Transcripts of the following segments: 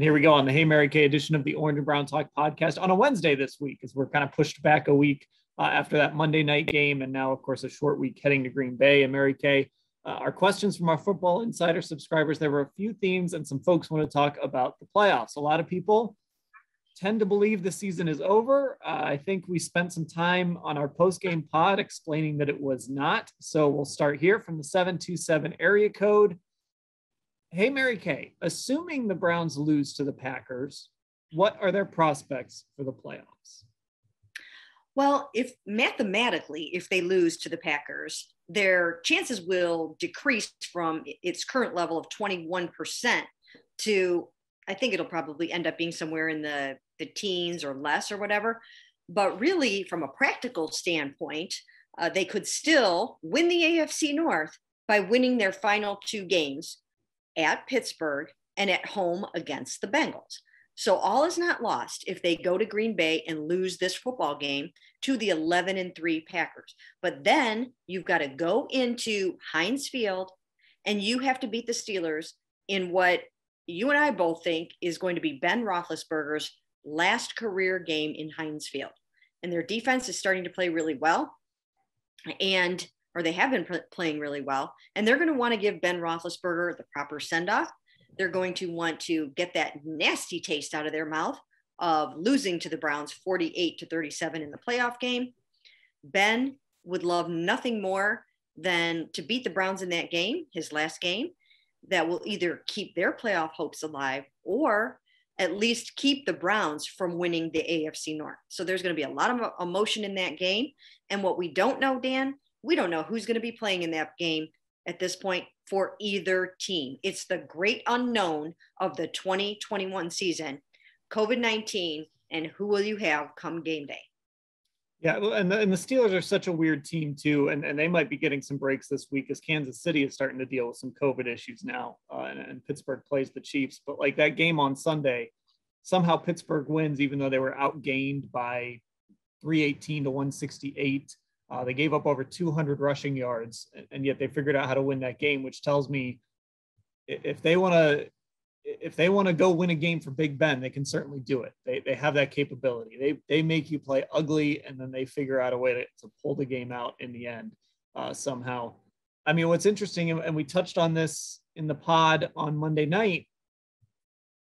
And here we go on the Hey Mary Kay edition of the Orange and Brown Talk podcast on a Wednesday this week, as we're kind of pushed back a week after that Monday night game. And now, of course, a short week heading to Green Bay. And Mary Kay, our questions from our Football Insider subscribers, there were a few themes and some folks want to talk about the playoffs. A lot of people tend to believe the season is over. I think we spent some time on our post-game pod explaining that it was not. So we'll start here from the 727 area code. Hey, Mary Kay, assuming the Browns lose to the Packers, what are their prospects for the playoffs? Well, if mathematically, if they lose to the Packers, their chances will decrease from its current level of 21% to, I think it'll probably end up being somewhere in the teens or less or whatever. But really, from a practical standpoint, they could still win the AFC North by winning their final two games at Pittsburgh and at home against the Bengals. So all is not lost if they go to Green Bay and lose this football game to the 11-3 Packers. But then you've got to go into Heinz Field and you have to beat the Steelers in what you and I both think is going to be Ben Roethlisberger's last career game in Heinz Field. And their defense is starting to play really well. Or they have been playing really well, and they're going to want to give Ben Roethlisberger the proper send-off. They're going to want to get that nasty taste out of their mouth of losing to the Browns 48-37 in the playoff game. Ben would love nothing more than to beat the Browns in that game, his last game, that will either keep their playoff hopes alive or at least keep the Browns from winning the AFC North. So there's going to be a lot of emotion in that game. And what we don't know, Dan, we don't know who's going to be playing in that game at this point for either team. It's the great unknown of the 2021 season, COVID-19, and who will you have come game day? Yeah, and the Steelers are such a weird team too, and they might be getting some breaks this week as Kansas City is starting to deal with some COVID issues now, and Pittsburgh plays the Chiefs. But like that game on Sunday, somehow Pittsburgh wins even though they were outgained by 318 to 168. They gave up over 200 rushing yards, and yet they figured out how to win that game, which tells me if they want to go win a game for Big Ben, they can certainly do it. They have that capability. They make you play ugly, and then they figure out a way to pull the game out in the end somehow. I mean, what's interesting, and we touched on this in the pod on Monday night,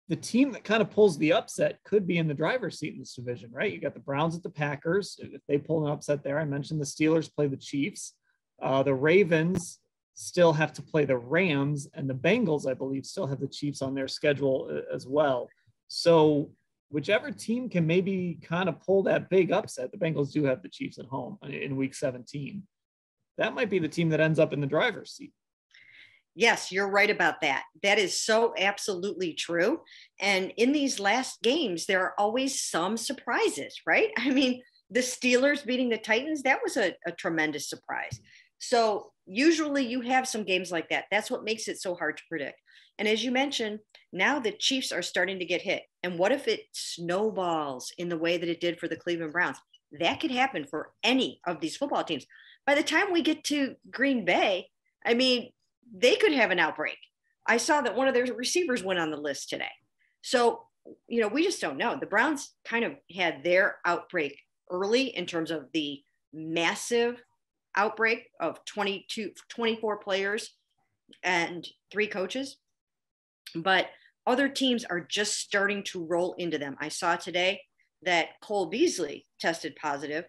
the team that kind of pulls the upset could be in the driver's seat in this division, right? You got the Browns at the Packers. If they pull an upset there, I mentioned the Steelers play the Chiefs. The Ravens still have to play the Rams, and the Bengals, I believe, still have the Chiefs on their schedule as well. So whichever team can maybe kind of pull that big upset, the Bengals do have the Chiefs at home in week 17. That might be the team that ends up in the driver's seat. Yes, you're right about that. That is so absolutely true. And in these last games, there are always some surprises, right? I mean, the Steelers beating the Titans, that was a tremendous surprise. So usually you have some games like that. That's what makes it so hard to predict. And as you mentioned, now the Chiefs are starting to get hit. And what if it snowballs in the way that it did for the Cleveland Browns? That could happen for any of these football teams. By the time we get to Green Bay, I mean, they could have an outbreak. I saw that one of their receivers went on the list today. So, we just don't know. The Browns kind of had their outbreak early in terms of the massive outbreak of 24 players and 3 coaches. But other teams are just starting to roll into them. I saw today that Cole Beasley tested positive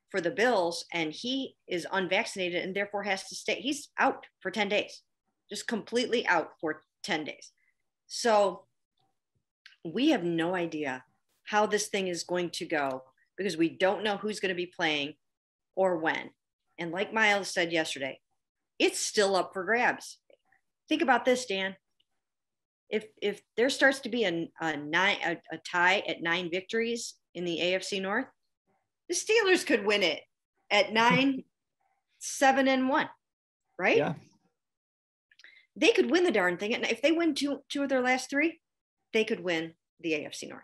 for the Bills, and he is unvaccinated and therefore has to stay. He's out for 10 days. Just completely out for 10 days. So we have no idea how this thing is going to go because we don't know who's going to be playing or when. And like Miles said yesterday, it's still up for grabs. Think about this, Dan. If there starts to be a tie at 9 victories in the AFC North, the Steelers could win it at 9-7-1, right? Yeah. They could win the darn thing. And if they win two of their last 3, they could win the AFC North.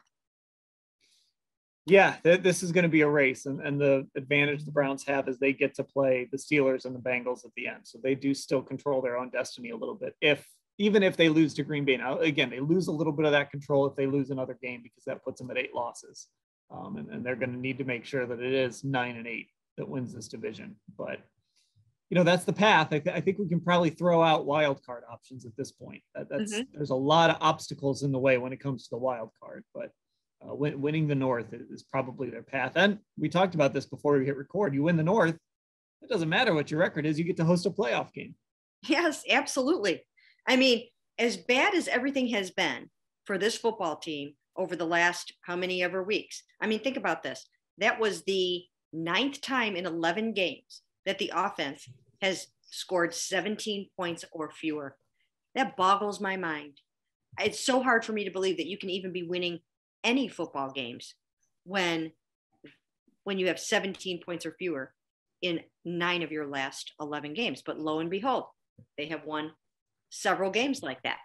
Yeah, this is going to be a race. And the advantage the Browns have is they get to play the Steelers and the Bengals at the end. So they do still control their own destiny a little bit if even if they lose to Green Bay. Now, again, they lose a little bit of that control if they lose another game, because that puts them at 8 losses. And they're going to need to make sure that it is 9-8 that wins this division. But, that's the path. I think we can probably throw out wild card options at this point. There's a lot of obstacles in the way when it comes to the wild card, but winning the North is probably their path. And we talked about this before we hit record. You win the North, it doesn't matter what your record is. You get to host a playoff game. Yes, absolutely. I mean, as bad as everything has been for this football team over the last how many ever weeks. I mean, think about this. That was the 9th time in 11 games that the offense has scored 17 points or fewer. That boggles my mind. It's so hard for me to believe that you can even be winning any football games when you have 17 points or fewer in 9 of your last 11 games. But lo and behold, they have won several games like that.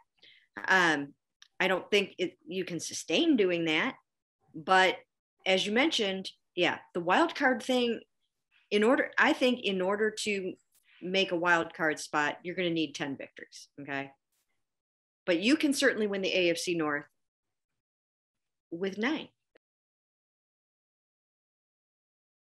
I don't think you can sustain doing that. But as you mentioned, yeah, the wild card thing, in order to make a wild card spot, you're going to need 10 victories. Okay. But you can certainly win the AFC North with 9.